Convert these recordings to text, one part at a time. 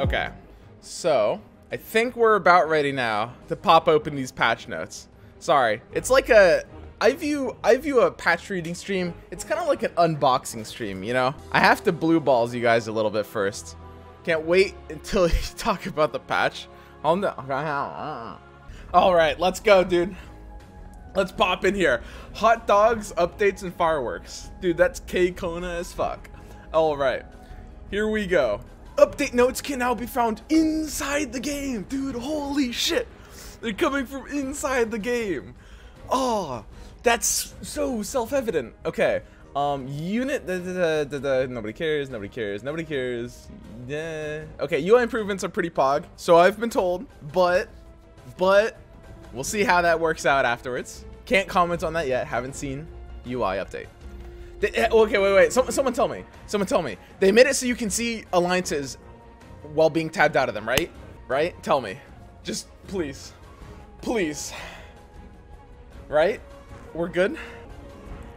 Okay, so I think we're about ready now to pop open these patch notes. Sorry, it's like I view a patch reading stream, it's kind of like an unboxing stream, you know? I have to blue balls you guys a little bit first. Can't wait until you talk about the patch. All right, let's go, dude. Let's pop in here. Hot dogs, updates, and fireworks. Dude, that's K-Kona as fuck. All right, here we go. Update notes can now be found inside the game. Dude, holy shit. They're coming from inside the game. Oh, that's so self-evident. Okay, unit, nobody cares, nobody cares, nobody cares. Yeah. Okay, UI improvements are pretty pog, so I've been told, but we'll see how that works out afterwards. Can't comment on that yet. Haven't seen UI update. Okay, wait. Someone tell me. Someone tell me. They made it so you can see alliances while being tabbed out of them, right? Right? Tell me. Just please. Please. Right? We're good?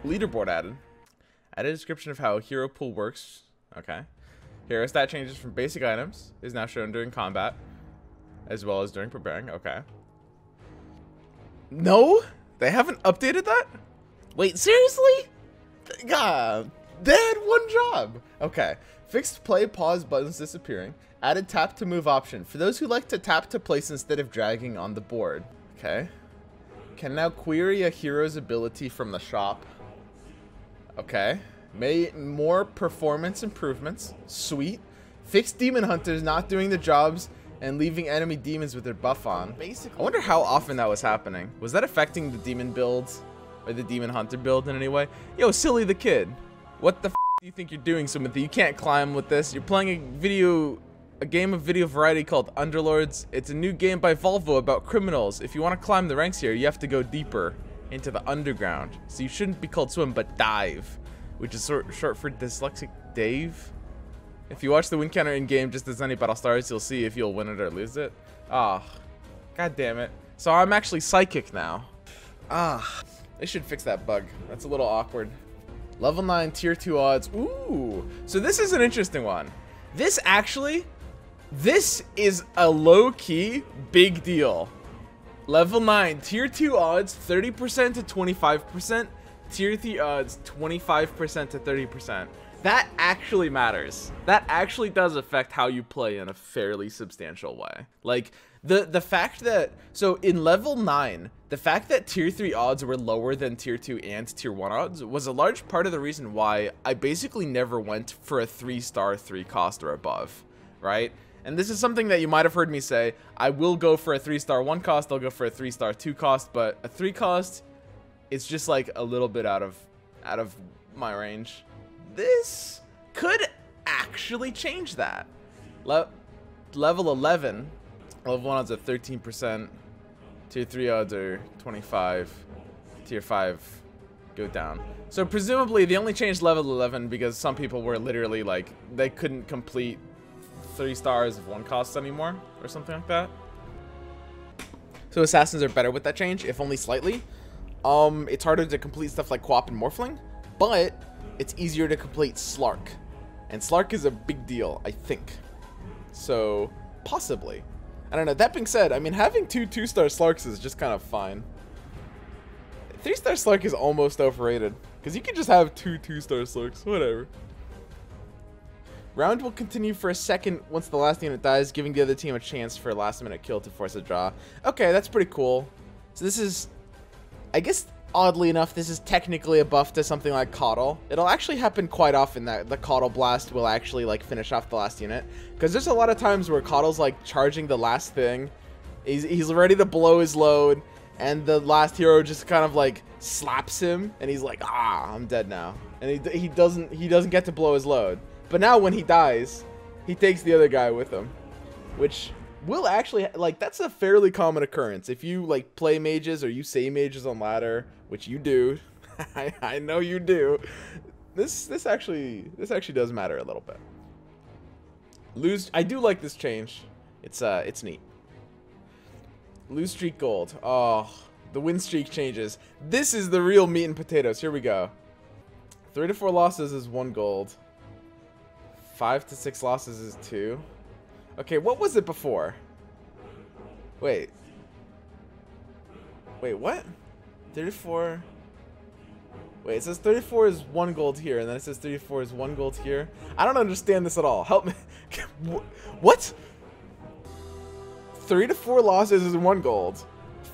Leaderboard added. Add a description of how hero pool works. Okay. Hero stat changes from basic items is now shown during combat, as well as during preparing. Okay. No? They haven't updated that? Wait, seriously? God, they had one job. Okay. Fixed play pause buttons disappearing. Added tap to move option for those who like to tap to place instead of dragging on the board. Okay. Can now query a hero's ability from the shop. Okay. Made more performance improvements. Sweet. Fixed demon hunters not doing the jobs and leaving enemy demons with their buff on. Basically, I wonder how often that was happening. Was that affecting the demon builds or the demon hunter build in any way? Yo, Silly the Kid. What the f do you think you're doing, Timothy? You can't climb with this. You're playing a game of video variety called Underlords. It's a new game by Volvo about criminals. If you want to climb the ranks here, you have to go deeper into the underground. So you shouldn't be called swim, but dive, which is short for dyslexic Dave. If you watch the win counter in game just as any battle stars, you'll see if you'll win it or lose it. Ah, god damn it. So I'm actually psychic now. Ah, they should fix that bug. That's a little awkward. Level 9 tier 2 odds. Ooh, so this is an interesting one. This is a low-key big deal. Level 9 tier 2 odds 30% to 25%. Tier 3 odds 25% to 30%. That actually matters. That actually does affect how you play in a fairly substantial way. Like the fact that, so in level 9, the fact that tier 3 odds were lower than tier 2 and tier 1 odds was a large part of the reason why I basically never went for a 3-star 3 cost or above, right? And this is something that you might have heard me say. I will go for a 3-star 1 cost, I'll go for a 3-star 2 cost, but a 3 cost, it's just like a little bit out of my range. This could actually change that. Level 11, level 1 odds are 13%, tier 3 odds are 25, tier 5 go down. So presumably they only changed level 11 because some people were literally like, they couldn't complete 3 stars of 1 cost anymore or something like that. So assassins are better with that change, if only slightly. It's harder to complete stuff like Quap and Morphling, but it's easier to complete Slark. And Slark is a big deal, I think. So, possibly. I don't know. That being said, I mean, having 2 2-star Slarks is just kind of fine. 3-star Slark is almost overrated. Because you can just have 2 2-star Slarks. Whatever. Round will continue for a second once the last unit dies, giving the other team a chance for a last-minute kill to force a draw. Okay, that's pretty cool. So this is, I guess, oddly enough, this is technically a buff to something like Coddle. It'll actually happen quite often that the Coddle Blast will actually, like, finish off the last unit. Because there's a lot of times where Coddle's, like, charging the last thing. He's ready to blow his load, and the last hero just kind of, like, slaps him, and he's like, ah, I'm dead now. And he doesn't get to blow his load. But now when he dies, he takes the other guy with him. Which will actually, like, that's a fairly common occurrence. If you, like, play mages or you say mages on ladder, which you do, I know you do, this actually does matter a little bit. I do like this change. It's neat. Lose streak gold. Oh, the win streak changes. This is the real meat and potatoes. Here we go. 3 to 4 losses is 1 gold. 5 to 6 losses is 2. Okay, what was it before? Wait. Wait, what? 34. Wait, it says 34 is 1 gold here, and then it says 34 is 1 gold here. I don't understand this at all. Help me. What? 3 to 4 losses is 1 gold.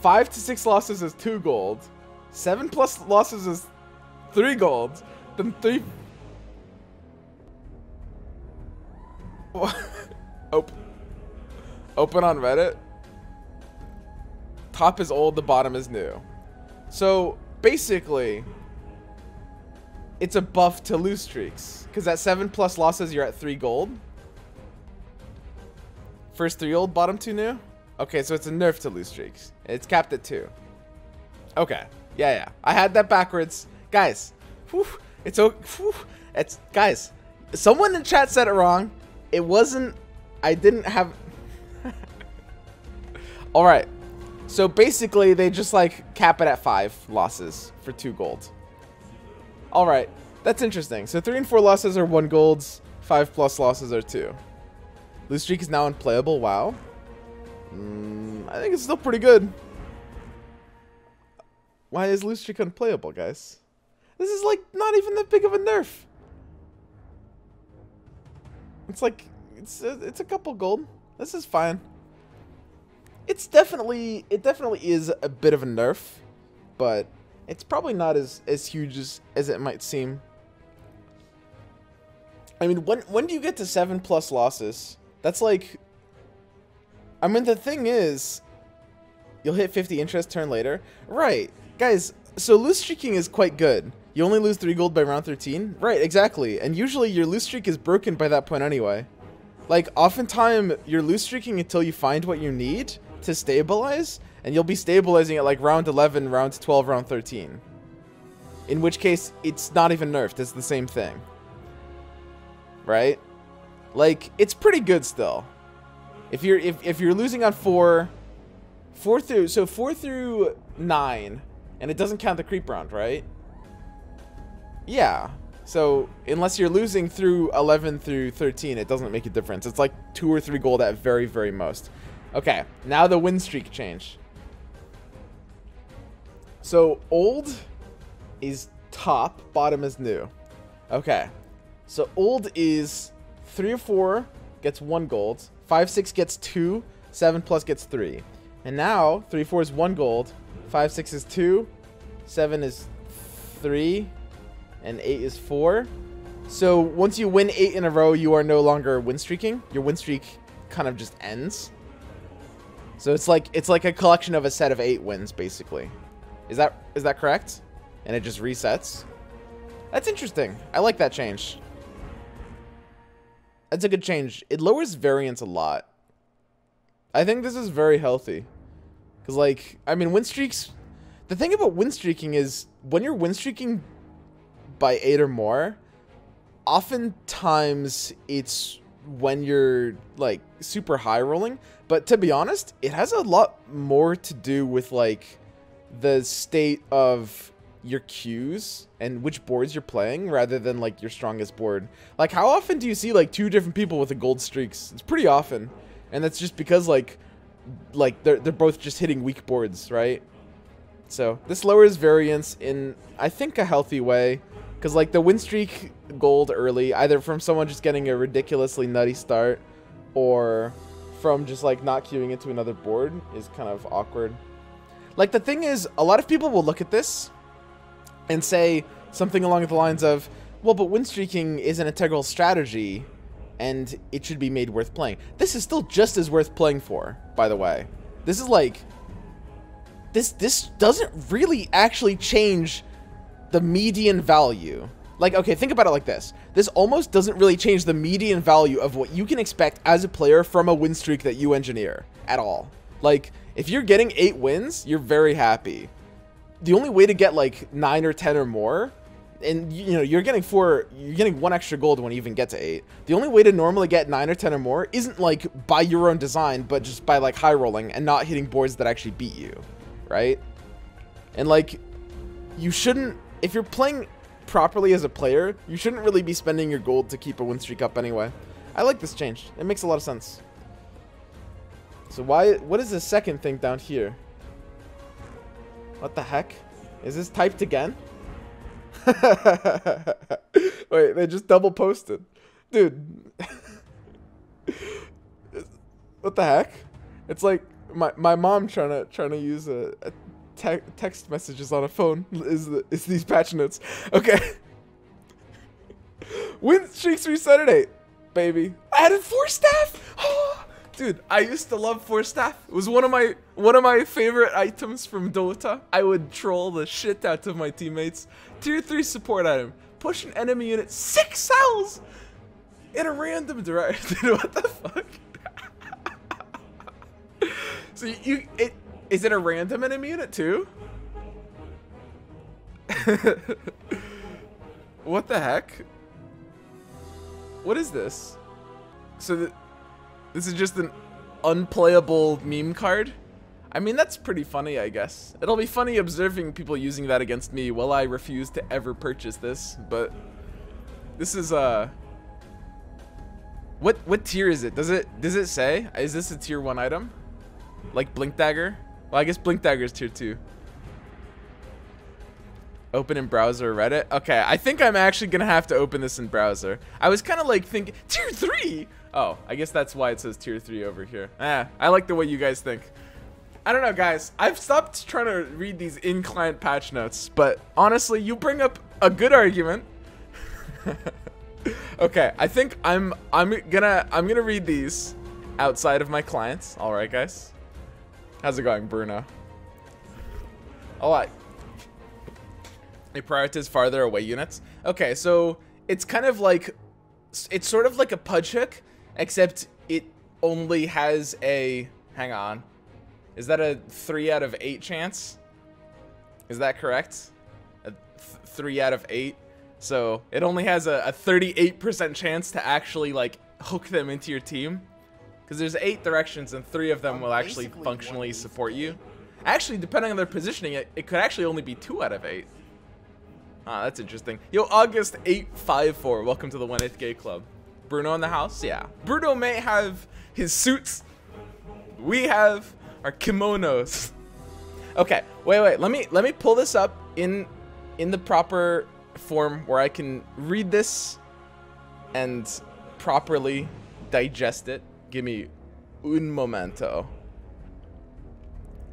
5 to 6 losses is 2 gold. 7 plus losses is 3 gold. Then 3... Open on Reddit. Top is old, the bottom is new. So, basically, it's a buff to lose streaks. Because at 7 plus losses, you're at 3 gold. First 3 old, bottom 2 new? Okay, so it's a nerf to lose streaks. It's capped at 2. Okay. Yeah. I had that backwards. Guys, whew, guys, someone in chat said it wrong. It wasn't, I didn't have... Alright. So basically, they just like cap it at 5 losses for 2 gold. Alright. That's interesting. So 3 and 4 losses are 1 golds. 5 plus losses are 2. Lose streak is now unplayable. Wow. I think it's still pretty good. Why is lose streak unplayable, guys? This is like not even that big of a nerf. It's like it's a couple gold. This is fine. It definitely is a bit of a nerf, but it's probably not as huge as it might seem. I mean, when do you get to 7 plus losses? That's like, I mean, the thing is, you'll hit 50 interest turn later. Right, guys, so lose streaking is quite good. You only lose 3 gold by round 13? Right, exactly. And usually your lose streak is broken by that point anyway. Like, oftentimes, you're lose streaking until you find what you need to stabilize, and you'll be stabilizing at like round 11, round 12, round 13. In which case, it's not even nerfed, it's the same thing. Right? Like, it's pretty good still. If you're losing on 4 through 9, and it doesn't count the creep round, right? Yeah. So unless you're losing through 11 through 13, it doesn't make a difference. It's like 2 or 3 gold at very, very most. Okay, now the win streak change. So old is top, bottom is new. Okay. So old is 3 or 4 gets 1 gold, 5, 6 gets 2, 7 plus gets 3. And now 3, 4 is 1 gold, 5, 6 is 2, 7 is 3, and 8 is 4. So once you win 8 in a row, you are no longer win streaking. Your win streak kind of just ends. So it's like a collection of a set of 8 wins, basically. Is that correct? And it just resets. That's interesting. I like that change. That's a good change. It lowers variance a lot. I think this is very healthy. Because, like, I mean, win streaks... The thing about win streaking is, when you're win streaking by 8 or more, oftentimes it's when you're, like, super high rolling. But to be honest, it has a lot more to do with, like, the state of your queues and which boards you're playing rather than like your strongest board. Like, how often do you see like 2 different people with a gold streaks? It's pretty often, and that's just because like they're both just hitting weak boards, right? So this lowers variance in, I think, a healthy way, because like the win streak gold early, either from someone just getting a ridiculously nutty start or from just like not queuing into another board, is kind of awkward. Like, the thing is, a lot of people will look at this and say something along the lines of, well, but win streaking is an integral strategy, and it should be made worth playing. This is still just as worth playing for, by the way. This is like... This doesn't really actually change the median value. Like, okay, think about it like this. This almost doesn't really change the median value of what you can expect as a player from a win streak that you engineer at all. Like, if you're getting 8 wins, you're very happy. The only way to get like 9 or 10 or more, and you know, you're getting 1 extra gold when you even get to 8. The only way to normally get 9 or 10 or more isn't like by your own design, but just by like high rolling and not hitting boards that actually beat you, right? And like, you shouldn't, if you're playing properly as a player, you shouldn't really be spending your gold to keep a win streak up anyway. I like this change. It makes a lot of sense. So what is the second thing down here? What the heck? Is this typed again? Wait, they just double posted. Dude. What the heck? It's like my mom trying to use a text messages on a phone is these patch notes. Okay. Win streaks reset at 8, baby. Added 4 staff. Dude, I used to love 4 staff. It was one of my favorite items from Dota. I would troll the shit out of my teammates. Tier 3 support item. Push an enemy unit 6 cells in a random direction. Dude, what the fuck? So is it a random enemy unit too? What the heck? What is this? So this is just an unplayable meme card? I mean, that's pretty funny, I guess. It'll be funny observing people using that against me while I refuse to ever purchase this, but this is what tier is it? Does it say? Is this a tier 1 item? Like Blink Dagger? Well, I guess Blink Dagger is tier 2. Open in browser, Reddit. Okay, I think I'm actually gonna have to open this in browser. I was kind of like thinking tier 3. Oh, I guess that's why it says tier 3 over here. I like the way you guys think. I don't know, guys. I've stopped trying to read these in-client patch notes, but honestly, you bring up a good argument. Okay, I think I'm gonna read these outside of my clients. All right, guys. How's it going, Bruno? All right. They prioritize farther away units. Okay, so it's kind of like, it's sort of like a pudge hook, except it only has a, hang on. Is that a 3 out of 8 chance? Is that correct? A 3 out of 8. So it only has a 38% chance to actually like hook them into your team. Because there's 8 directions and 3 of them will actually functionally support you. Actually, depending on their positioning, it could actually only be 2 out of 8. Ah, that's interesting. Yo, August 854, welcome to the 1/8 Gay Club. Bruno in the house? Yeah. Bruno may have his suits. We have our kimonos. Okay, wait. Let me pull this up in the proper form where I can read this and properly digest it. Give me un momento.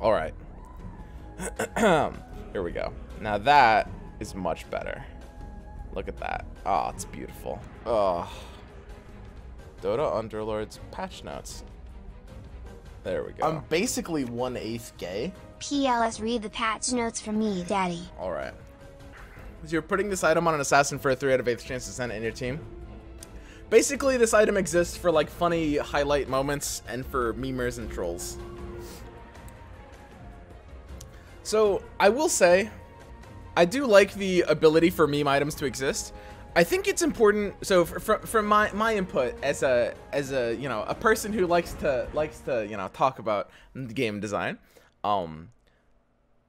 All right. Here we go. Now that is much better. Look at that. Oh, it's beautiful. Oh. Dota Underlords patch notes. There we go. I'm basically 1/8 gay. PLS, read the patch notes for me, daddy. All right. So you're putting this item on an assassin for a 3 out of 8 chance to send it in your team. Basically, this item exists for like funny highlight moments and for memers and trolls. So I will say, I do like the ability for meme items to exist. I think it's important. So from my input as a you know, a person who likes to you know, talk about game design.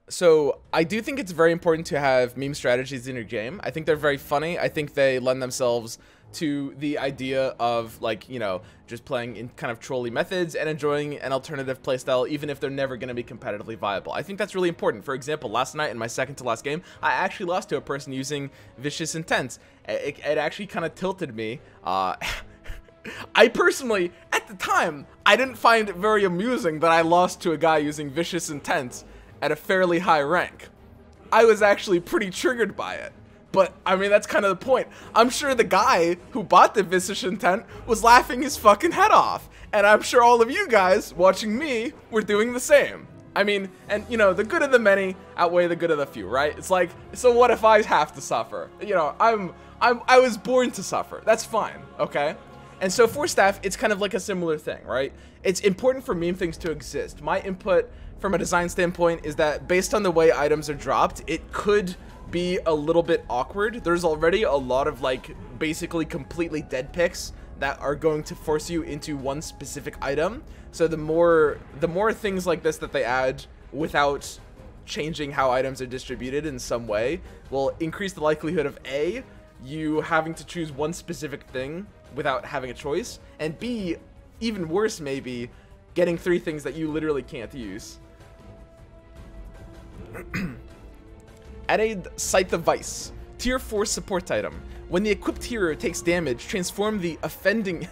So I do think it's very important to have meme strategies in your game. I think they're very funny. I think they lend themselves to the idea of, like, you know, just playing in kind of trolly methods and enjoying an alternative playstyle, even if they're never going to be competitively viable. I think that's really important. For example, last night in my second to last game, I actually lost to a person using vicious intent. It actually kind of tilted me. I personally, at the time, I didn't find it very amusing that I lost to a guy using vicious intent at a fairly high rank. I was actually pretty triggered by it. But, I mean, that's kind of the point. I'm sure the guy who bought the vicious intent was laughing his fucking head off. And I'm sure all of you guys watching me were doing the same. I mean, and, you know, the good of the many outweigh the good of the few, right? It's like, so what if I have to suffer? You know, I was born to suffer. That's fine, okay? And so for staff, it's kind of like a similar thing, right? It's important for meme things to exist. My input from a design standpoint is that based on the way items are dropped, it could be a little bit awkward. There's already a lot of, like, basically completely dead picks that are going to force you into one specific item. So the more things like this that they add without changing how items are distributed in some way will increase the likelihood of A, you having to choose one specific thing without having a choice, and B, even worse maybe, getting 3 things that you literally can't use. Added Sight the Vice. Tier 4 support item. When the equipped hero takes damage, transform the offending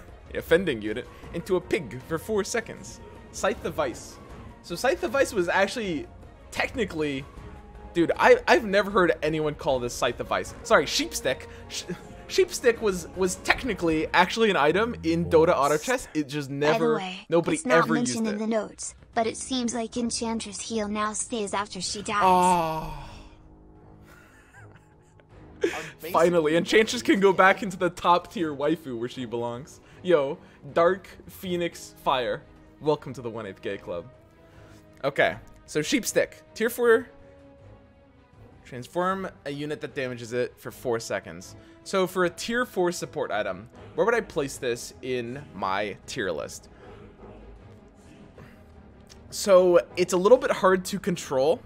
unit into a pig for 4 seconds. Sight the Vice. So Sight the Vice was actually technically... Dude, I've never heard anyone call this Sight the Vice. Sorry, Sheepstick. Sheepstick was technically actually an item in Dota Auto Chess. It just never... By the way, nobody it's not ever used mentioned it. in the notes, but it seems like Enchantress heal now stays after she dies. Oh. Finally, Enchantress can go back into the top tier waifu where she belongs. Yo, Dark Phoenix Fire. Welcome to the 1/8 Gay Club. Okay, so Sheepstick. Tier 4. Transform a unit that damages it for 4 seconds. So for a tier 4 support item, where would I place this in my tier list? So it's a little bit hard to control.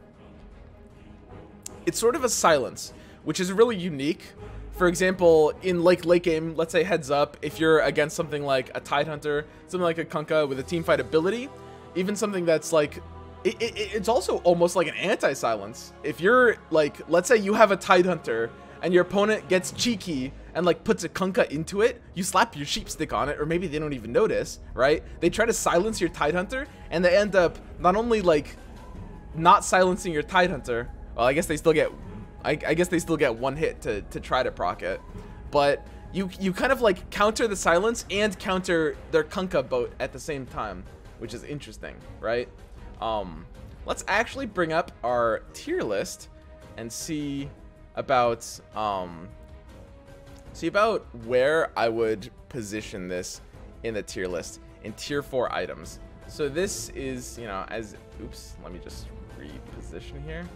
It's sort of a silence, which is really unique. For example, in like late game, let's say heads up, if you're against something like a Tidehunter, something like a Kunkka with a teamfight ability, even something that's like, it's also almost like an anti-silence. If you're like, let's say you have a Tidehunter and your opponent gets cheeky and like puts a Kunkka into it, you slap your Sheepstick on it, or maybe they don't even notice, right? They try to silence your Tidehunter and they end up not only like not silencing your Tidehunter, well, I guess they still get I guess they still get 1 hit to try to proc it, but you kind of like counter the silence and counter their Kunkka boat at the same time, which is interesting, right? Let's actually bring up our tier list and see about where I would position this in the tier list in tier 4 items. So this is, you know, as oops, let me just reposition here.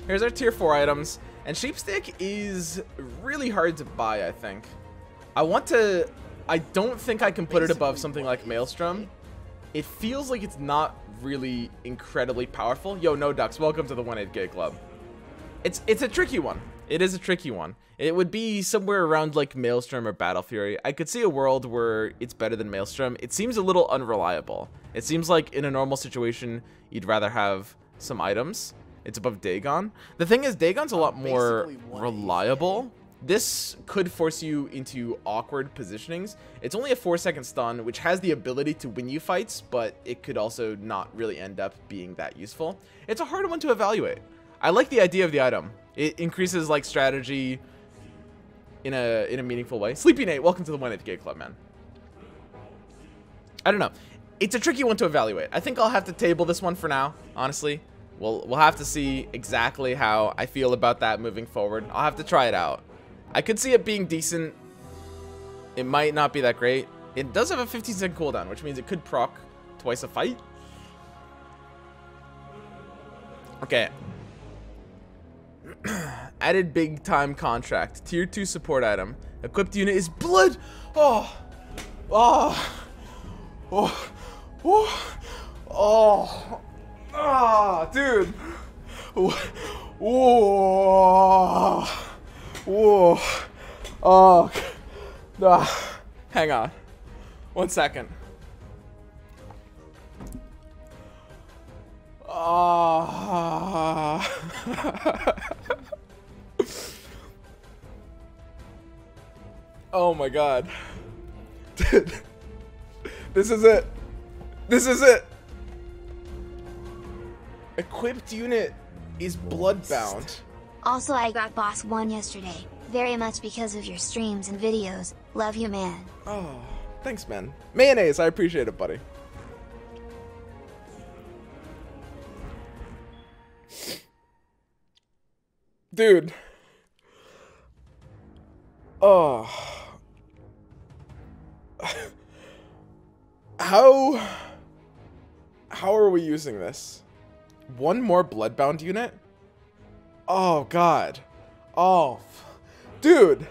Here's our tier 4 items, and Sheepstick is really hard to buy, I think. I don't think I can put it above something like Maelstrom. It feels like it's not really incredibly powerful. Yo, No Ducks, welcome to the 1/8 Gay Club. It's a tricky one. It is a tricky one. It would be somewhere around like Maelstrom or Battle Fury. I could see a world where it's better than Maelstrom. It seems a little unreliable. It seems like in a normal situation, you'd rather have some items. It's above Dagon. The thing is, Dagon's a lot more reliable. This could force you into awkward positionings. It's only a 4-second stun, which has the ability to win you fights, but it could also not really end up being that useful. It's a hard one to evaluate. I like the idea of the item. It increases like strategy in a meaningful way. Sleepy Nate, welcome to the 1/8 Gay Club, man. I don't know. It's a tricky one to evaluate. I think I'll have to table this one for now, honestly. We'll have to see exactly how I feel about that moving forward. I'll have to try it out. I could see it being decent. It might not be that great. It does have a 15-second cooldown, which means it could proc twice a fight. Okay. Added big time contract. Tier 2 support item. Equipped unit is blood. Oh. Oh. Oh. Oh. Oh. Ah, dude. Whoa. Whoa. Oh. Hang on. 1 second. Ah. Oh my god. Dude. This is it. This is it. Equipped unit is bloodbound. Also, I got Boss 1 yesterday, very much because of your streams and videos. Love you, man. Oh, thanks, man. Mayonnaise, I appreciate it, buddy. Dude. Oh. How are we using this? One more bloodbound unit? Oh god. Oh. Dude.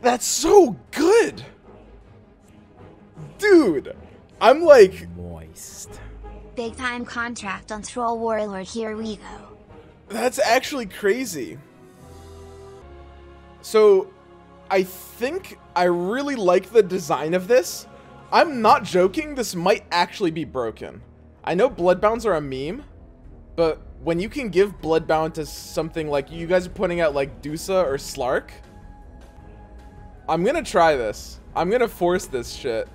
That's so good. Dude. I'm like Moist. Big time contract on Troll Warlord, here we go. That's actually crazy. So, I think I really like the design of this. I'm not joking. This might actually be broken. I know Bloodbounds are a meme, but when you can give Bloodbound to something like you guys are putting out like Dusa or Slark, I'm gonna try this. I'm gonna force this shit.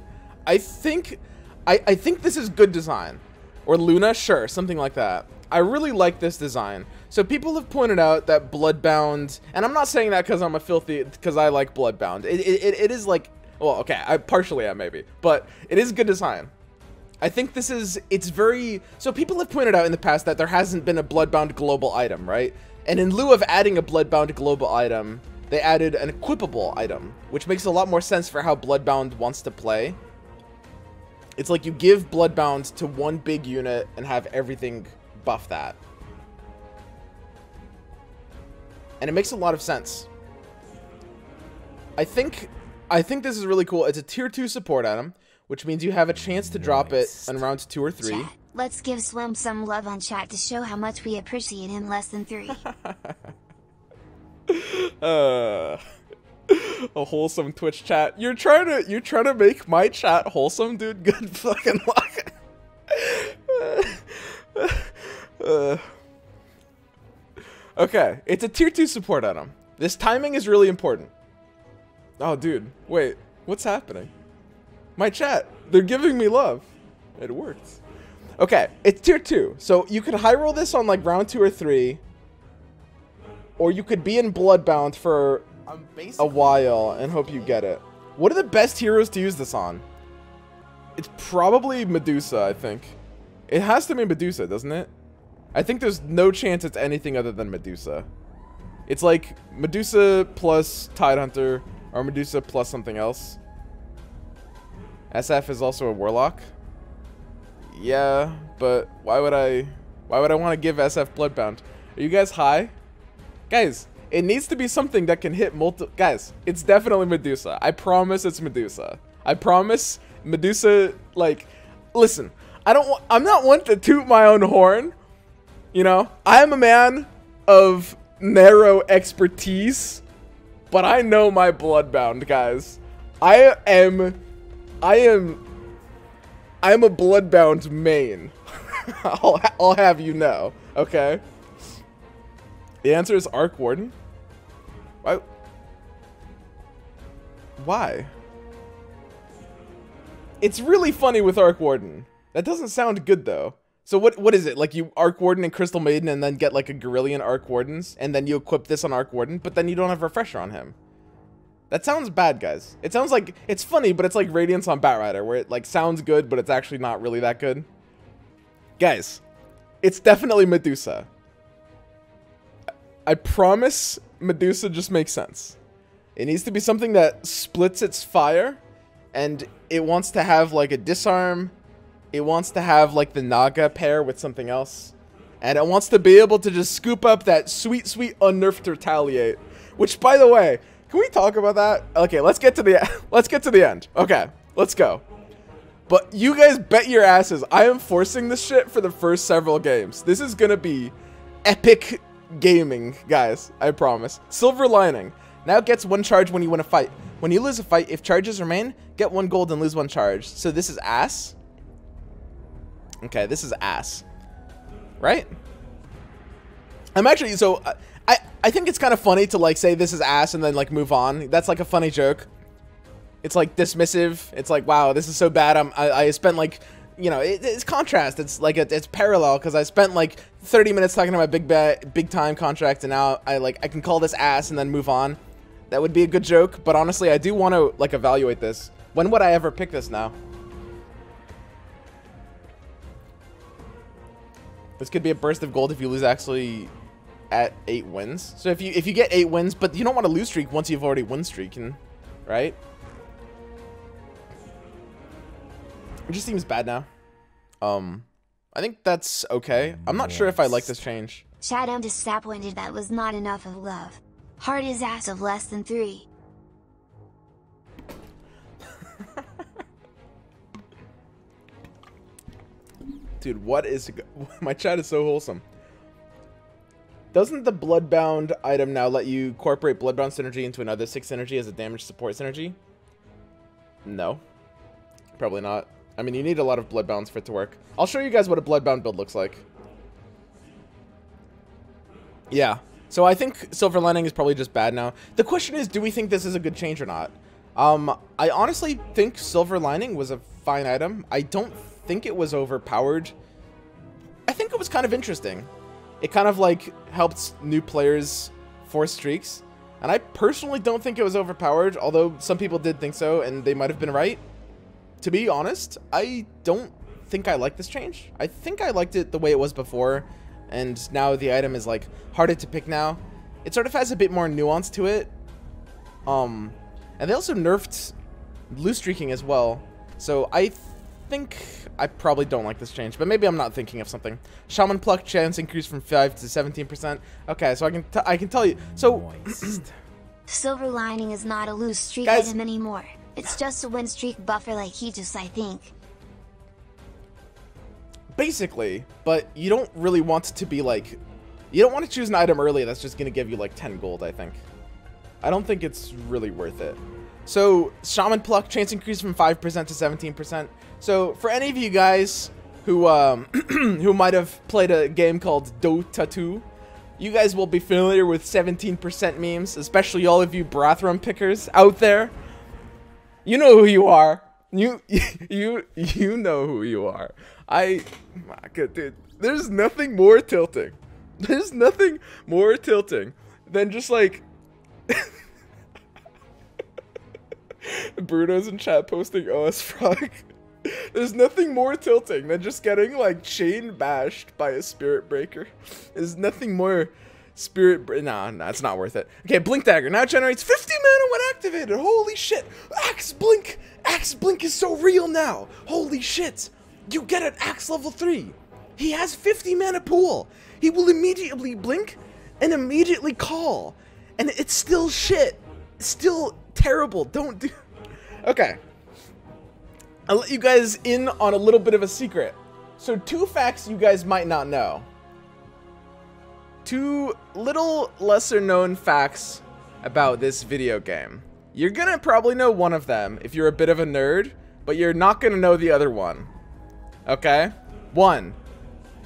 I think this is good design. Or Luna, sure, something like that. I really like this design. So people have pointed out that Bloodbound, and I'm not saying that because I'm a filthy, because I like Bloodbound. It is like, well, okay, I partially am maybe, but it is good design. I think this is, it's very, so people have pointed out in the past that there hasn't been a Bloodbound global item, right? And in lieu of adding a Bloodbound global item, they added an equipable item, which makes a lot more sense for how Bloodbound wants to play. It's like you give Bloodbound to one big unit and have everything buff that. And it makes a lot of sense. I think this is really cool. It's a tier 2 support item, which means you have a chance to drop it in round 2 or 3. Chat, let's give Swim some love on chat to show how much we appreciate him. Less than 3. A wholesome Twitch chat. You're trying to make my chat wholesome, dude. Good fucking luck. Okay, it's a tier 2 support item. This timing is really important. Oh, dude, wait, what's happening? My chat, they're giving me love. It works. Okay, it's tier 2, so you could high roll this on like round 2 or 3, or you could be in Bloodbound for a while and hope you get it. What are the best heroes to use this on? It's probably Medusa, I think. It has to be Medusa, doesn't it? I think there's no chance it's anything other than Medusa. It's like Medusa plus Tidehunter, or Medusa plus something else. SF is also a Warlock. Yeah, but why would I want to give SF Bloodbound? Are you guys high? Guys, it needs to be something that can hit multiple. Guys, it's definitely Medusa. I promise it's Medusa. I promise Medusa, like, listen, I'm not one to toot my own horn. You know, I am a man of narrow expertise, but I know my Bloodbound, guys. I'm a Bloodbound main. I'll have you know, okay? The answer is Arc Warden. Why? Why? It's really funny with Arc Warden. That doesn't sound good though. So what is it? Like you Arc Warden and Crystal Maiden and then get like a Gorillion Arc Wardens and then you equip this on Arc Warden, but then you don't have Refresher on him. That sounds bad, guys. It sounds like, it's funny, but it's like Radiance on Batrider, where it like sounds good, but it's actually not really that good. Guys, it's definitely Medusa. I promise Medusa just makes sense. It needs to be something that splits its fire, and it wants to have like a disarm. It wants to have like the Naga pair with something else. And it wants to be able to just scoop up that sweet, sweet unnerfed Retaliate. Which, by the way, can we talk about that? Okay, let's get to the end. Okay, let's go. But you guys bet your asses I am forcing this shit for the first several games. This is gonna be epic gaming, guys. I promise. Silver Lining. Now it gets 1 charge when you win a fight. When you lose a fight, if charges remain, get 1 gold and lose 1 charge. So this is ass. Okay, this is ass. Right? I'm actually, so I think it's kind of funny to like say this is ass and then like move on. That's like a funny joke. It's like dismissive. It's like, wow, this is so bad. I spent like, you know, it's contrast. It's like it's parallel because I spent like 30 minutes talking about big time contract and now I can call this ass and then move on. That would be a good joke, but honestly, I do want to like evaluate this. When would I ever pick this now? This could be a burst of gold if you lose actually at 8 wins. So if you get 8 wins, but you don't want to lose streak once you've already win streaking, right? It just seems bad now. I think that's okay. I'm not sure if I like this change. Chat, I'm disappointed that was not enough of love. Heart is ass of less than 3. Dude, what is... My chat is so wholesome. Doesn't the Bloodbound item now let you incorporate Bloodbound synergy into another 6 synergy as a damage support synergy? No. Probably not. I mean, you need a lot of Bloodbounds for it to work. I'll show you guys what a Bloodbound build looks like. Yeah. So I think Silver Lining is probably just bad now. The question is, do we think this is a good change or not? I honestly think Silver Lining was a fine item. I don't think it was overpowered. I think it was kind of interesting. It kind of like helped new players force streaks. And I personally don't think it was overpowered, although some people did think so, and they might have been right. To be honest, I don't think I like this change. I think I liked it the way it was before, and now the item is like harder to pick now. It sort of has a bit more nuance to it. And they also nerfed loose streaking as well. So I think I probably don't like this change, but maybe I'm not thinking of something. Shaman Pluck chance increased from 5 to 17%. Okay, so I can tell you. So Silver Lining is not a loose streak Guys, item anymore. It's just a win streak buffer like he just, I think. Basically, but you don't really want to be like, you don't want to choose an item early that's just going to give you like 10 gold, I think. I don't think it's really worth it. So, Shaman Pluck, chance increase from 5% to 17%. So, for any of you guys who who might have played a game called Dota 2, you guys will be familiar with 17% memes, especially all of you Brathrum pickers out there. You know who you are. You know who you are. Dude, there's nothing more tilting. There's nothing more tilting than just like Bruno's in chat posting OS Frog. There's nothing more tilting than just getting like chain bashed by a Spirit Breaker. There's nothing more nah, it's not worth it. Okay, Blink Dagger now generates 50 mana when activated. Holy shit. Axe Blink is so real now. Holy shit. You get an Axe level 3. He has 50 mana pool. He will immediately blink and immediately call. And it's still shit. Still terrible. Don't do... Okay. I'll let you guys in on a little bit of a secret. So 2 facts you guys might not know. 2 little lesser known facts about this video game. You're gonna probably know one of them if you're a bit of a nerd, but you're not gonna know the other one. Okay? 1.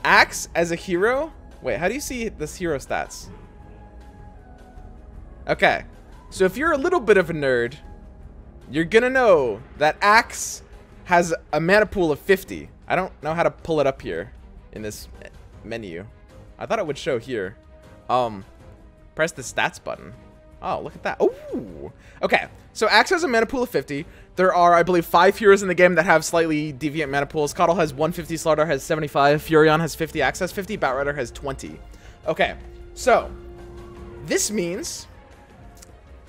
Axe as a hero. Wait, how do you see this hero stats? Okay. So if you're a little bit of a nerd, you're gonna know that Axe has a mana pool of 50. I don't know how to pull it up here in this menu. I thought it would show here. Press the stats button. Oh, look at that. Ooh. Okay, so Axe has a mana pool of 50. There are, I believe, 5 heroes in the game that have slightly deviant mana pools. Coddle has 150, Slardar has 75, Furion has 50, Axe has 50, Batrider has 20. Okay, so this means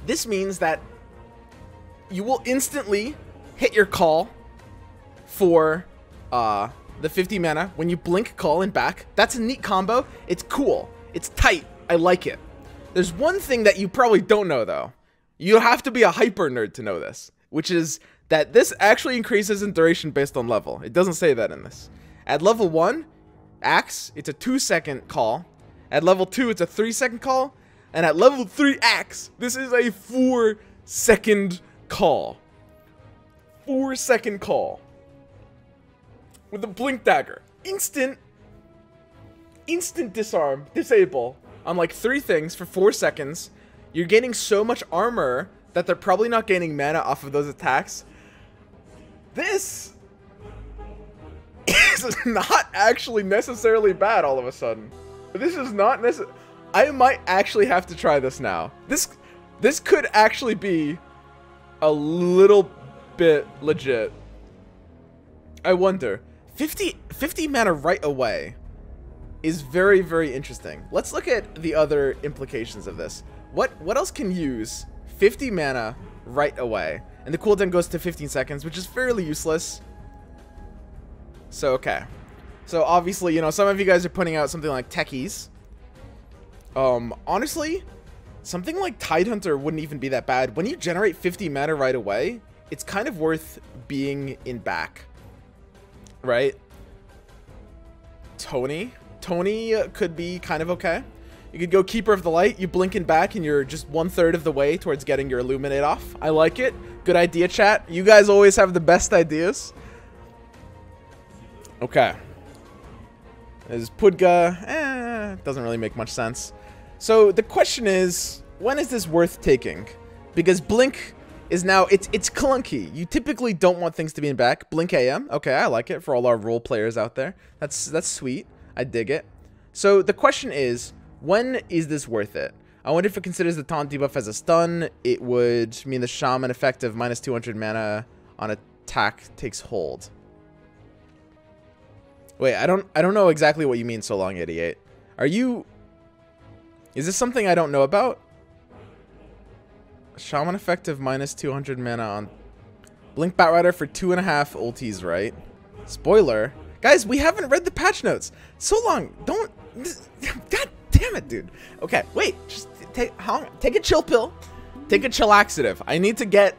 that you will instantly hit your call for the 50 mana when you blink, call, and back. That's a neat combo. It's cool. It's tight. I like it. There's one thing that you probably don't know, though. You have to be a hyper nerd to know this, which is that this actually increases in duration based on level. It doesn't say that in this. At level 1, Axe, it's a 2-second call. At level 2, it's a 3-second call. And at level 3 Axe, this is a 4-second call. 4-second call. With a Blink Dagger. Instant disarm, disable on like 3 things for 4 seconds. You're gaining so much armor that they're probably not gaining mana off of those attacks. This is not actually necessarily bad all of a sudden. This is not necessarily... I might actually have to try this now. This could actually be a little bit legit. I wonder. 50 mana right away is very, very interesting. Let's look at the other implications of this. What else can use 50 mana right away? And the cooldown goes to 15 seconds, which is fairly useless. So, okay. So, obviously, you know, some of you guys are putting out something like Techies. Honestly, something like Tidehunter wouldn't even be that bad. When you generate 50 mana right away, it's kind of worth being in back. Right? Tony could be kind of okay. You could go Keeper of the Light. You blinking back and you're just 1/3 of the way towards getting your Illuminate off. I like it. Good idea, chat. You guys always have the best ideas. Okay. Is Pudga, doesn't really make much sense. So the question is, when is this worth taking? Because Blink is now, it's clunky. You typically don't want things to be in back. Blink AM, okay, I like it for all our role players out there. That's sweet. I dig it. So the question is, when is this worth it? I wonder if it considers the taunt debuff as a stun. It would mean the shaman effect of minus 200 mana on attack takes hold. Wait, I don't know exactly what you mean, So Long 88. Is this something I don't know about? Shaman effect of minus 200 mana on Blink Batrider for 2.5 ultis, right? Spoiler. Guys, we haven't read the patch notes. So Long, don't... God damn it, dude. Okay, wait. Just take a chill pill. Take a chill laxative. I need to get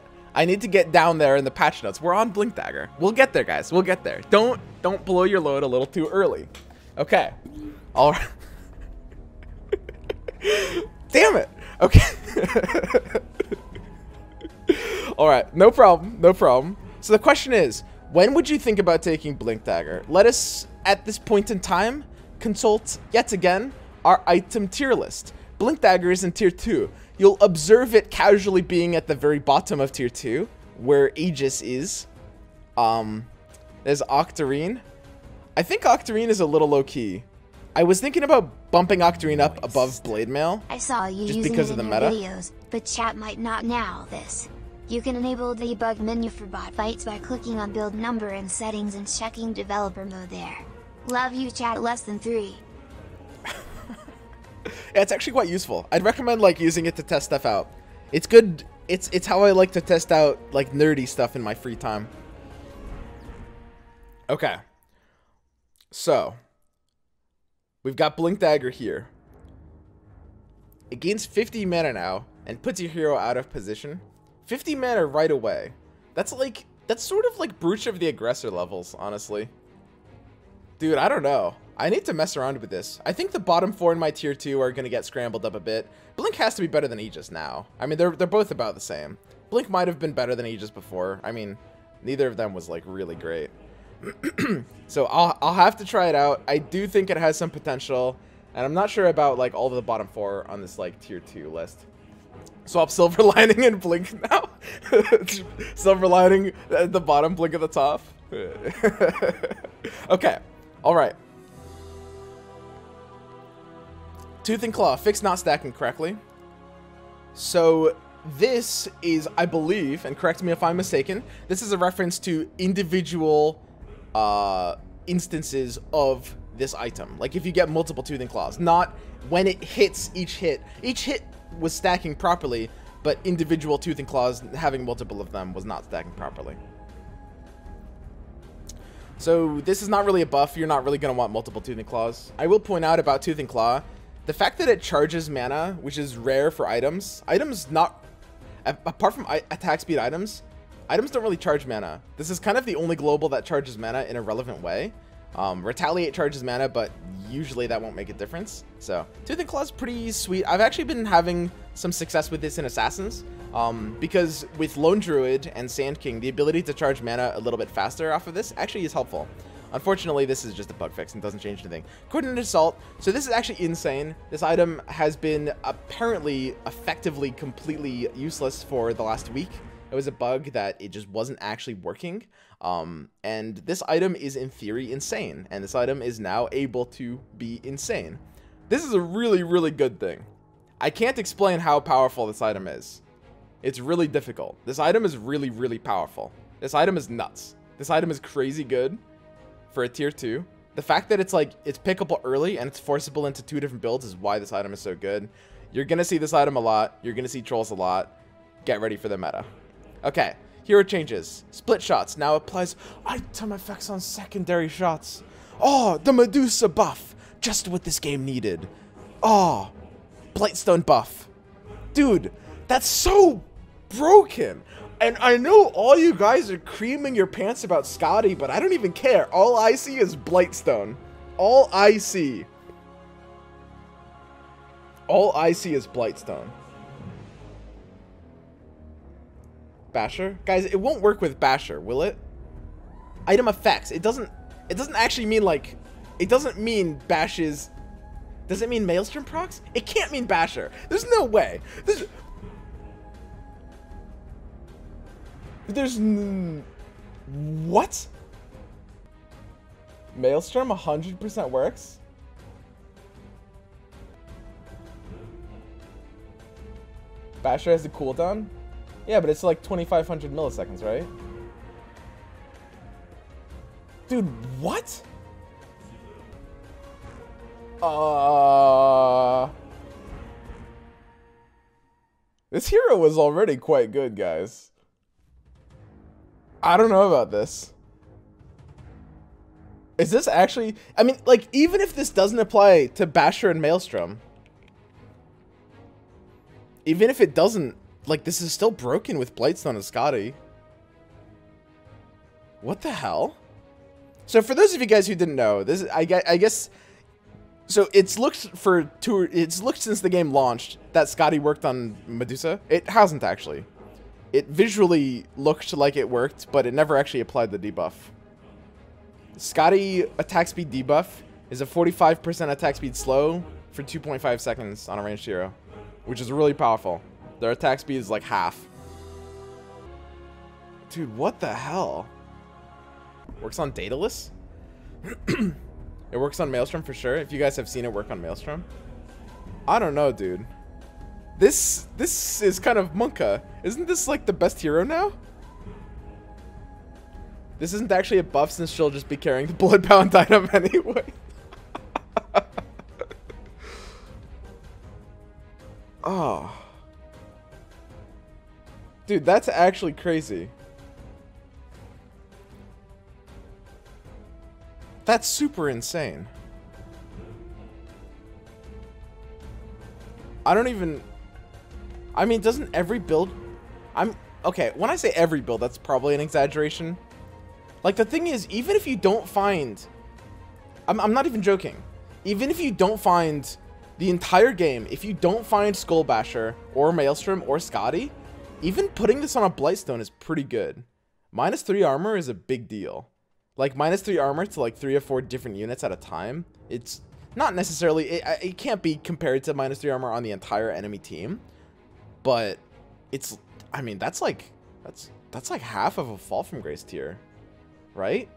down there in the patch notes. We're on Blink Dagger. We'll get there, guys. We'll get there. Don't blow your load a little too early. Okay. All right. Damn it. Okay. All right. No problem. No problem. So the question is, when would you think about taking Blink Dagger? Let us, at this point in time, consult yet again our item tier list. Blink Dagger is in tier 2. You'll observe it casually being at the very bottom of tier 2, where Aegis is. There's Octarine. I think Octarine is a little low-key. I was thinking about bumping Octarine up above Blade Mail. I saw you just using because it of the in your meta. videos, but chat might not know this. You can enable the debug menu for bot fights by clicking on build number in settings and checking developer mode there. Love you, chat. Less than 3. Yeah, it's actually quite useful. I'd recommend like using it to test stuff out. It's good. It's how I like to test out like nerdy stuff in my free time. Okay. So we've got Blink Dagger here. It gains 50 mana now and puts your hero out of position. 50 mana right away. That's sort of like Brooch of the Aggressor levels, honestly. Dude, I don't know. I need to mess around with this. I think the bottom 4 in my tier 2 are going to get scrambled up a bit. Blink has to be better than Aegis now. I mean, they're both about the same. Blink might have been better than Aegis before. I mean, neither of them was like really great. So I'll have to try it out. I do think it has some potential, and I'm not sure about like all of the bottom 4 on this like tier 2 list. Swap Silver Lining and Blink now. Silver Lining at the bottom, Blink at the top. Okay. All right. Tooth and Claw, fix not stacking correctly. So this is, I believe, and correct me if I'm mistaken, this is a reference to individual instances of this item. Like if you get multiple Tooth and Claws, not when it hits each hit. Each hit was stacking properly, but individual Tooth and Claws, having multiple of them, was not stacking properly. So this is not really a buff. You're not really going to want multiple Tooth and Claws. I will point out about Tooth and Claw, the fact that it charges mana, which is rare for items not, apart from attack speed items don't really charge mana. This is kind of the only global that charges mana in a relevant way. Retaliate charges mana, but usually that won't make a difference. So Tooth and Claw is pretty sweet. I've actually been having some success with this in Assassins, because with Lone Druid and Sand King, the ability to charge mana a little bit faster off of this actually is helpful. Unfortunately, this is just a bug fix and doesn't change anything. Coordinated Assault. So this is actually insane. This item has been apparently effectively completely useless for the last week. It was a bug that it just wasn't actually working. And this item is in theory insane. And this item is now able to be insane. This is a really, really good thing. I can't explain how powerful this item is. It's really difficult. This item is really, really powerful. This item is nuts. This item is crazy good for a tier 2. The fact that it's like, it's pickable early and it's forcible into 2 different builds is why this item is so good. You're going to see this item a lot. You're going to see trolls a lot. Get ready for the meta. Okay, hero changes. Split shots now applies item effects on secondary shots. Oh, the Medusa buff. Just what this game needed. Oh, Blightstone buff. Dude, that's so broken. And I know all you guys are creaming your pants about Scotty, but I don't even care. All I see is Blightstone. All I see. All I see is Blightstone. Basher? Guys, it won't work with Basher, will it? Item effects. It doesn't actually mean like, it doesn't mean Bashes. Does it mean Maelstrom procs? It can't mean Basher. There's no way. What? Maelstrom 100% works? Basher has a cooldown? Yeah, but it's like 2500 milliseconds, right? Dude, what? This hero was already quite good, guys. I don't know about this. Is this actually... I mean, like, even if this doesn't apply to Basher and Maelstrom, even if it doesn't, like, this is still broken with Blightstone and Scotty. What the hell? So for those of you guys who didn't know, this I guess... So it's looked since the game launched that Scotty worked on Medusa. It hasn't actually. It visually looked like it worked, but it never actually applied the debuff. Scotty attack speed debuff is a 45% attack speed slow for 2.5 seconds on a ranged hero, which is really powerful. Their attack speed is like half. Dude, what the hell? Works on Daedalus? It works on Maelstrom for sure. If you guys have seen it work on Maelstrom. I don't know, dude. This is kind of Monka. Isn't this like the best hero now? This isn't actually a buff since she'll just be carrying the Bloodbound item anyway. Oh. Dude, that's actually crazy. That's super insane. I don't even... I mean, doesn't every build... Okay, when I say every build, that's probably an exaggeration. Like, the thing is, even if you don't find... I'm not even joking. Even if you don't find the entire game, if you don't find Skull Basher, or Maelstrom, or Scotty, even putting this on a Blightstone is pretty good. -3 armor is a big deal. Like, -3 armor to like 3 or 4 different units at a time. It's not necessarily... It can't be compared to -3 armor on the entire enemy team. But it's... I mean, that's like... That's like half of a Fall from Grace tier. Right?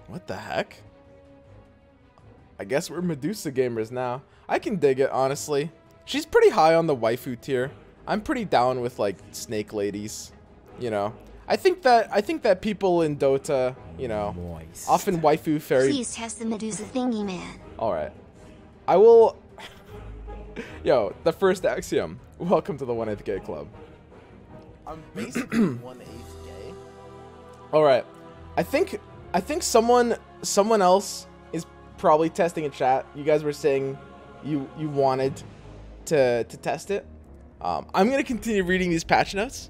What the heck? I guess we're Medusa gamers now. I can dig it, honestly. She's pretty high on the waifu tier. I'm pretty down with, like, snake ladies. You know? I think that people in Dota, you know, often waifu fairy... Please test the Medusa thingy, man. Alright. I will... Yo, the first axiom. Welcome to the 1/8 gay club. I'm basically 1/8 gay. Alright. I think someone else is probably testing in chat. You guys were saying you wanted to test it. I'm going to continue reading these patch notes.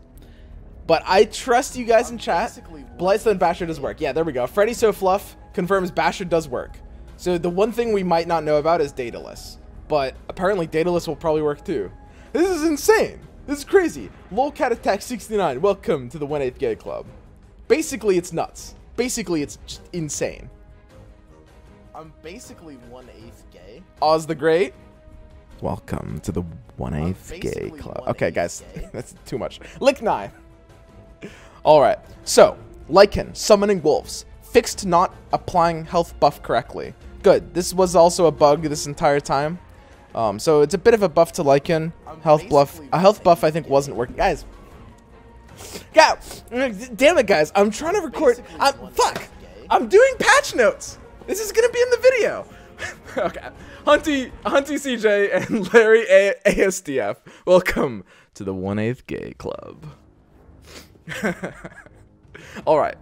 But I trust you guys in chat. Blightstone Basher does work. Yeah, there we go. Freddy So Fluff confirms Basher does work. So the one thing we might not know about is Daedalus. But apparently Daedalus will probably work too. This is insane. This is crazy. Lolcat Attack 69. Welcome to the 1/8 gay club. Basically, it's nuts. Basically, it's just insane. I'm basically 1/8 gay. Oz the Great. Welcome to the 1/8 gay club. Okay, guys. That's too much. Lick 9. Alright, so, Lycan, summoning wolves. Fixed not applying health buff correctly. Good, this was also a bug this entire time. So it's a bit of a buff to Lycan. A health buff I think wasn't working. Guys. Damn it, guys. I'm trying to record. Fuck! I'm doing patch notes! This is gonna be in the video! Okay. Hunty CJ and Larry ASDF. Welcome to the 1/8 gay club. All right.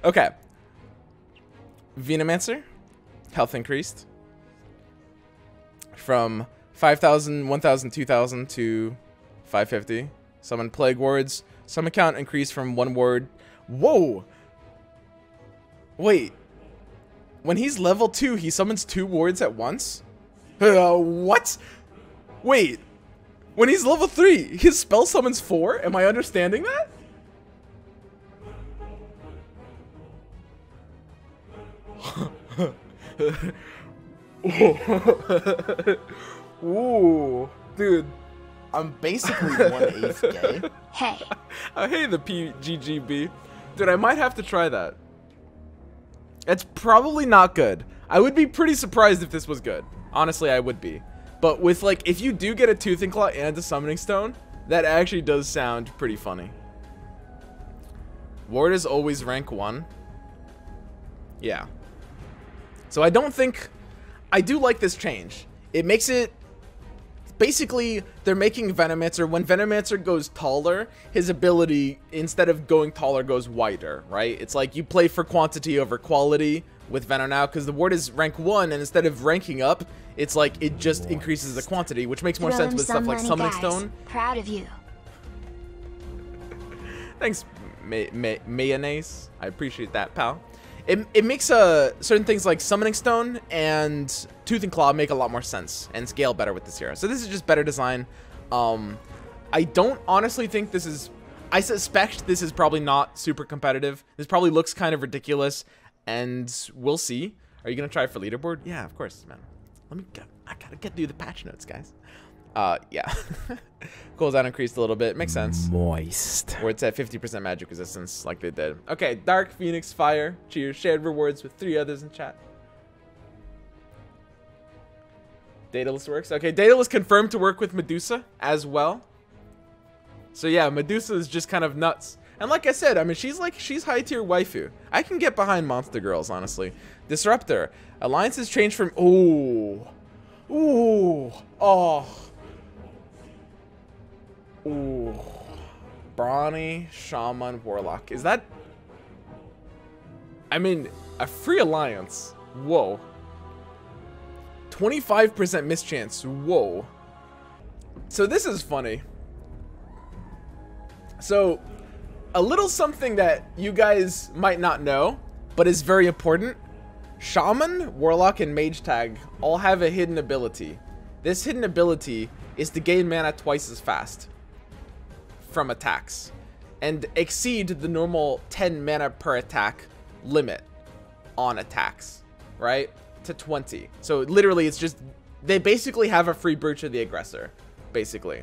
Okay. Venomancer, health increased from 5,000, 1,000, 2,000 to 550. Summon Plague Wards. Summon count increased from 1 ward. Whoa! Wait. When he's level 2, he summons 2 wards at once? What? Wait. When he's level 3, his spell summons 4? Am I understanding that? Ooh, dude. I'm basically 1/8 gay. Hey, Hey, the PGGB. Dude, I might have to try that. It's probably not good. I would be pretty surprised if this was good. Honestly, I would be. But with, like, if you do get a Tooth and Claw and a Summoning Stone, that actually does sound pretty funny. Ward is always rank 1. Yeah. So I don't think... I do like this change. It makes it... Basically, they're making Venomancer. When Venomancer goes taller, his ability, instead of going taller, goes wider, right? It's like you play for quantity over quality with Venom now, because the ward is rank 1, and instead of ranking up, it's like it just increases the quantity, which makes more sense with stuff like Summoning Stone. Proud of you. Thanks, Mayonnaise. I appreciate that, pal. It makes certain things like Summoning Stone and Tooth and Claw make a lot more sense and scale better with this hero. So this is just better design. I don't honestly think this is... I suspect this is probably not super competitive. This probably looks kind of ridiculous, and we'll see. Are you going to try for leaderboard? Yeah, of course, man. Let me go. I got to get through the patch notes, guys. Yeah. Cooldown increased a little bit. Makes sense. Moist. Or it's at 50% magic resistance like they did. Okay, Dark Phoenix Fire. Cheers. Shared rewards with 3 others in chat. Daedalus works. Okay, Daedalus confirmed to work with Medusa as well. So yeah, Medusa is just kind of nuts. And like I said, I mean, she's high tier waifu. I can get behind monster girls, honestly. Disruptor. Alliances change from... Ooh. Ooh. Oh. Ooh. Brawny, Shaman, Warlock. Is that... I mean, a free alliance. Whoa. 25% mischance. Whoa. So this is funny. So, a little something that you guys might not know, but is very important. Shaman, Warlock, and Mage Tag all have a hidden ability. This hidden ability is to gain mana twice as fast from attacks and exceed the normal 10 mana per attack limit on attacks, right? To 20. So literally it's just, they basically have a free Brooch of the Aggressor, basically.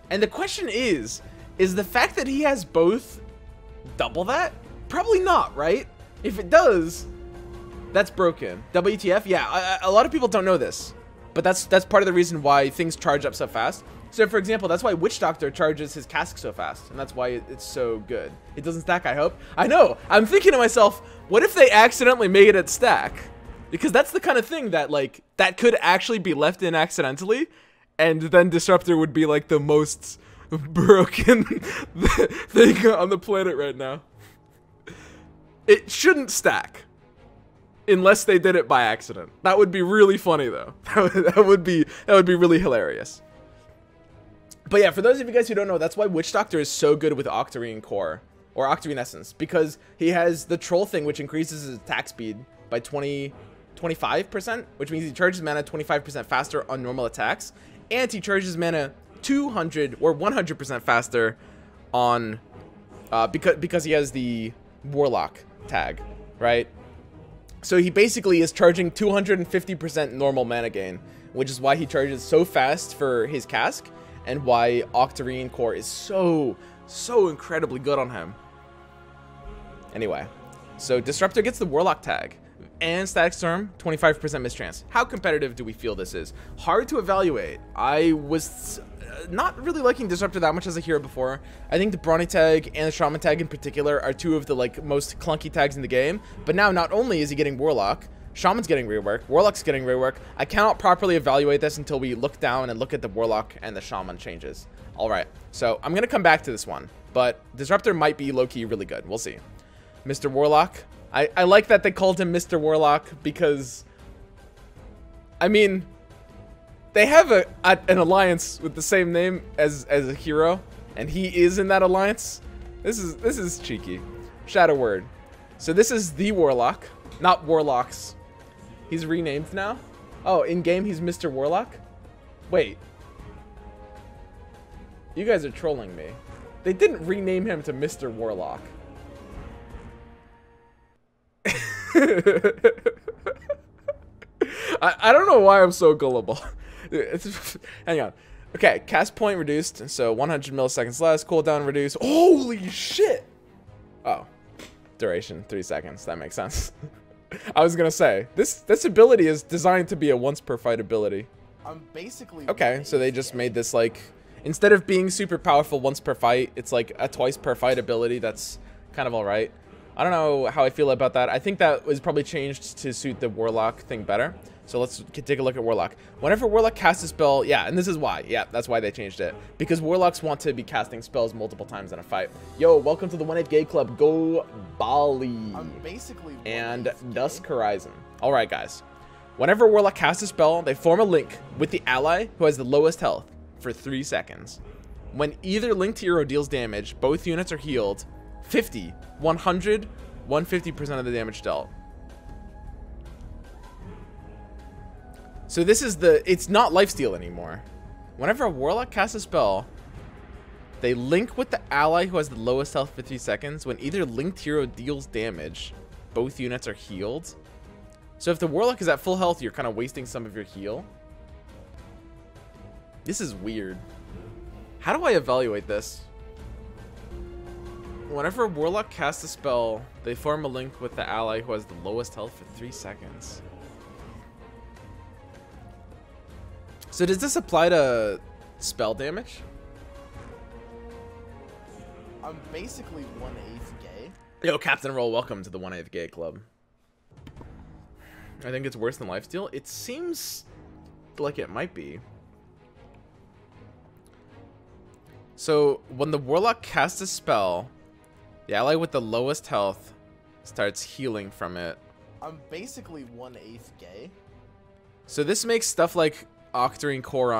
And the question is the fact that he has both double that? Probably not, right? If it does, that's broken. WTF? Yeah, a lot of people don't know this, but that's part of the reason why things charge up so fast. So for example, that's why Witch Doctor charges his cask so fast, and that's why it's so good. It doesn't stack, I hope. I know, I'm thinking to myself, what if they accidentally made it stack? Because that's the kind of thing that, like, that could actually be left in accidentally, and then Disruptor would be like the most broken thing on the planet right now. It shouldn't stack. Unless they did it by accident. That would be really funny though. That would be really hilarious. But yeah, for those of you guys who don't know, that's why Witch Doctor is so good with Octarine Core, or Octarine Essence, because he has the troll thing, which increases his attack speed by 25%, which means he charges mana 25% faster on normal attacks, and he charges mana 200 or 100% faster on because he has the Warlock tag, right? So he basically is charging 250% normal mana gain, which is why he charges so fast for his cask, and why Octarine Core is so incredibly good on him. Anyway, so Disruptor gets the Warlock tag, and Static Storm, 25% mischance. How competitive do we feel this is? Hard to evaluate. I was not really liking Disruptor that much as a hero before. I think the Brawny tag and the Shaman tag in particular are two of the like most clunky tags in the game. But now not only is he getting Warlock, Shaman's getting rework, Warlock's getting rework. I cannot properly evaluate this until we look down and look at the Warlock and the Shaman changes. Alright, so I'm gonna come back to this one, but Disruptor might be low-key really good. We'll see. Mr. Warlock. I like that they called him Mr. Warlock because, I mean, they have an alliance with the same name as a hero, and he is in that alliance. This is cheeky. Shadow Word. So this is the Warlock, not Warlocks. He's renamed now. Oh, in game he's Mr. Warlock. Wait. You guys are trolling me. They didn't rename him to Mr. Warlock. I don't know why I'm so gullible. Hang on. Okay, cast point reduced, so 100 milliseconds less. Cooldown reduced. Holy shit! Oh, duration 3 seconds. That makes sense. I was gonna say this ability is designed to be a once per fight ability. I'm basically okay. So they just made this like instead of being super powerful once per fight, it's like a twice per fight ability. That's kind of all right. I don't know how I feel about that. I think that was probably changed to suit the Warlock thing better. So let's take a look at Warlock. Whenever Warlock casts a spell, yeah, and this is why. Yeah, that's why they changed it. Because Warlocks want to be casting spells multiple times in a fight. Yo, welcome to the 1/8 Gay Club. Go Bali. I'm basically and Dusk Horizon. All right, guys. Whenever Warlock casts a spell, they form a link with the ally who has the lowest health for 3 seconds. When either linked hero deals damage, both units are healed 50, 100, 150% of the damage dealt. So this is it's not lifesteal anymore. Whenever a Warlock casts a spell, they link with the ally who has the lowest health for 3 seconds. When either linked hero deals damage, both units are healed. So if the Warlock is at full health, you're kind of wasting some of your heal. This is weird. How do I evaluate this? Whenever a Warlock casts a spell, they form a link with the ally who has the lowest health for 3 seconds. So does this apply to spell damage? I'm basically 1/8 gay. Yo, Captain Roll, welcome to the 1/8 Gay Club. I think it's worse than lifesteal. It seems like it might be. So when the Warlock casts a spell, the ally with the lowest health starts healing from it. I'm basically 1/8 gay. So this makes stuff like Octarine Core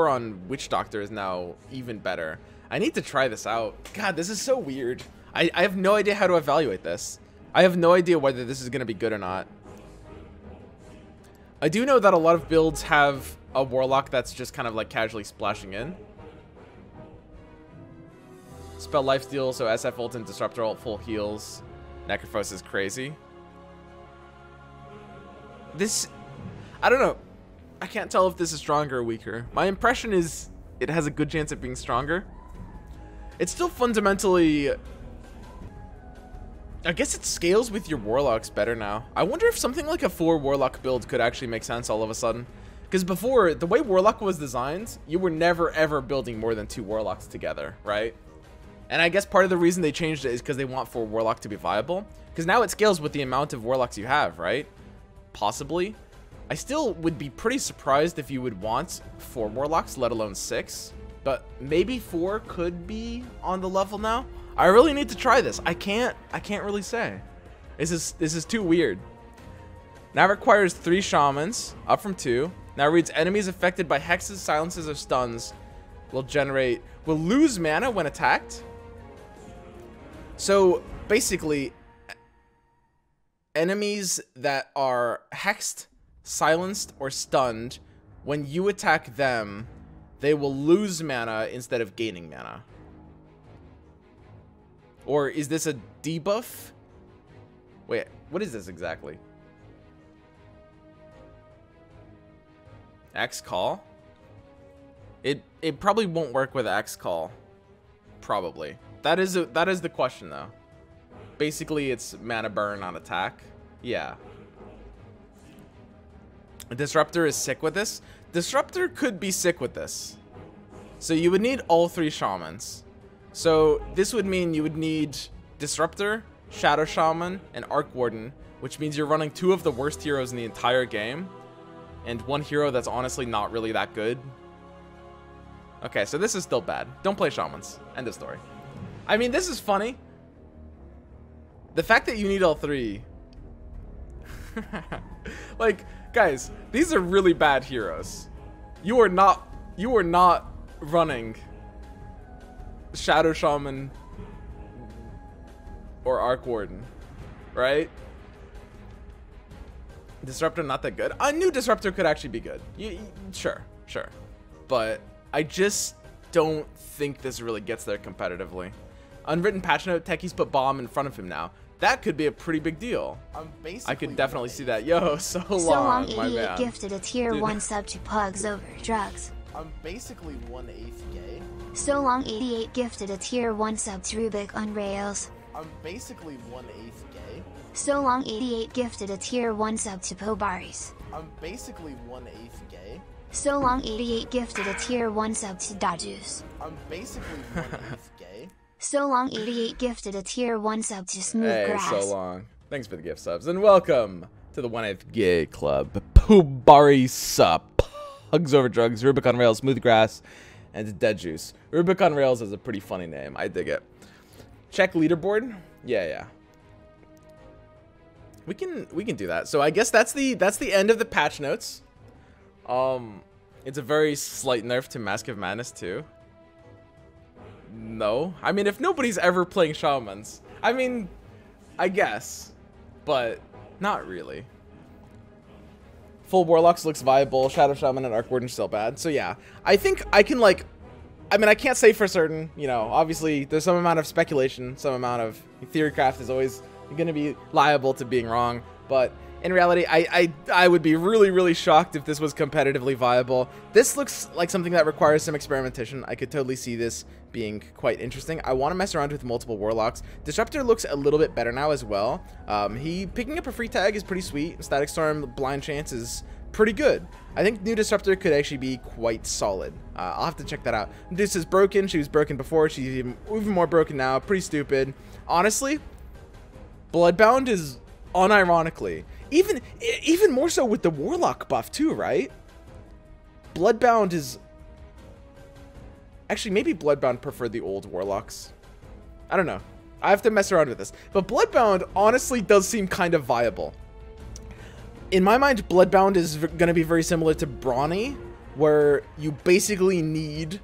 on Witch Doctor is now even better. I need to try this out. God, this is so weird. I have no idea how to evaluate this. I have no idea whether this is going to be good or not. I do know that a lot of builds have a Warlock that's just kind of like casually splashing in. Spell lifesteal, so SF ult and Disruptor ult full heals. Necrophos is crazy. This, I don't know. I can't tell if this is stronger or weaker. My impression is it has a good chance of being stronger. It's still fundamentally... I guess it scales with your Warlocks better now. I wonder if something like a 4 Warlock build could actually make sense all of a sudden. Because before, the way Warlock was designed, you were never ever building more than 2 Warlocks together, right? And I guess part of the reason they changed it is because they want 4 Warlock to be viable. Because now it scales with the amount of Warlocks you have, right? Possibly. I still would be pretty surprised if you would want 4 Warlocks, let alone 6. But maybe 4 could be on the level now. I really need to try this. I can't really say. This is too weird. Now requires 3 shamans, up from 2. Now reads enemies affected by hexes, silences, or stuns will lose mana when attacked. So basically, enemies that are hexed, silenced, or stunned, when you attack them, they will lose mana instead of gaining mana. Or is this a debuff? Wait, what is this exactly? Axe Call? It probably won't work with Axe Call. Probably. That is the question though. Basically it's mana burn on attack. Yeah. Disruptor is sick with this. Disruptor could be sick with this. So you would need all 3 shamans. So this would mean you would need Disruptor, Shadow Shaman, and Arc Warden, which means you're running 2 of the worst heroes in the entire game, and 1 hero that's honestly not really that good. Okay, so this is still bad. Don't play shamans. End of story. I mean, this is funny. The fact that you need all 3. Like, guys, these are really bad heroes. You are not running Shadow Shaman, or Arc Warden, right? Disruptor not that good. A new Disruptor could actually be good. Sure. But I just don't think this really gets there competitively. Unwritten patch note, techies put bomb in front of him now. That could be a pretty big deal. I could definitely see that. Yo, so long, my 88 man. gifted a tier 1 sub to Pugs Over Drugs. I'm basically 1/8 gay. So long 88 gifted a tier 1 sub to Rubik on Rails. I'm basically 1/8 gay. So long 88 gifted a tier 1 sub to Pobaris. I'm basically 1/8 gay. So long 88 gifted a tier 1 sub to Dodgeus. I'm basically 1/8 gay. So long 88 gifted a tier 1 sub to Smooth Hey, Grass. so long. Thanks for the gift subs and welcome to the 1/8 Gay Club. Pobaris sup. Hugs Over Drugs, Rubik on Rails, Smooth Grass, and Dead Juice. Rubik on Rails is a pretty funny name. I dig it. Check leaderboard. Yeah. We can do that. So I guess that's the end of the patch notes. It's a very slight nerf to Mask of Madness too. No, I mean if nobody's ever playing shamans, I mean, I guess, but not really. Full Warlocks looks viable. Shadow Shaman and Arc Warden still bad. So yeah, I think I can like, I mean I can't say for certain. You know, obviously there's some amount of speculation, some amount of theorycraft is always going to be liable to being wrong, but in reality, I would be really shocked if this was competitively viable. This looks like something that requires some experimentation. I could totally see this being quite interesting. I want to mess around with multiple Warlocks. Disruptor looks a little bit better now as well. He picking up a free tag is pretty sweet. Static Storm Blind Chance is pretty good. I think new Disruptor could actually be quite solid. I'll have to check that out. This is broken. She was broken before. She's even more broken now. Pretty stupid. Honestly, Bloodbound is unironically even more so with the Warlock buff too, right? Bloodbound is actually, maybe Bloodbound preferred the old Warlocks. I don't know. I have to mess around with this, but Bloodbound honestly does seem kind of viable. In my mind, Bloodbound is going to be very similar to Brawny, where you basically need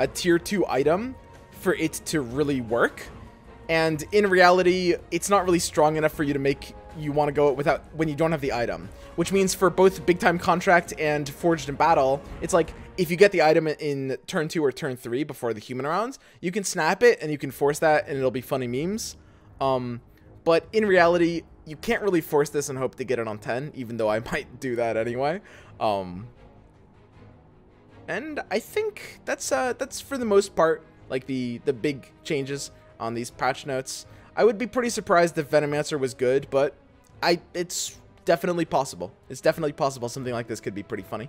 a tier 2 item for it to really work. And in reality, it's not really strong enough for you to make you want to go without when you don't have the item. Which means for both Big Time Contract and Forged in Battle, it's like if you get the item in turn 2 or turn 3 before the human rounds, you can snap it and you can force that and it'll be funny memes. But in reality, you can't really force this and hope to get it on 10, even though I might do that anyway. And I think that's for the most part like the big changes on these patch notes. I would be pretty surprised if Venomancer was good, but it's definitely possible. It's definitely possible something like this could be pretty funny.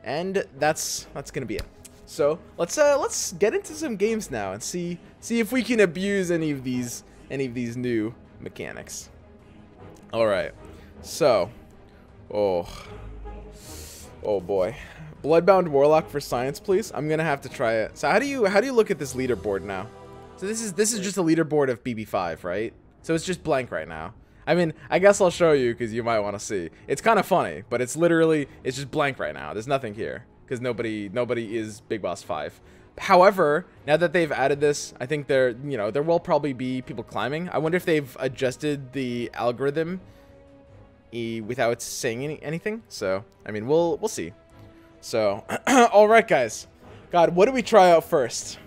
And that's gonna be it. So let's get into some games now and see if we can abuse any of these new mechanics. All right. So, oh boy. Bloodbound Warlock for science, please. I'm gonna have to try it. So how do you look at this leaderboard now? So this is just a leaderboard of BB5, right? So it's just blank right now. I mean, I guess I'll show you because you might want to see. It's kind of funny, but it's just blank right now. There's nothing here because nobody is Big Boss 5. However, now that they've added this, I think there will probably be people climbing. I wonder if they've adjusted the algorithm without saying anything. So, I mean, we'll see. So, all right, guys. God, what do we try out first?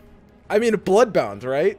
I mean, Bloodbound, right?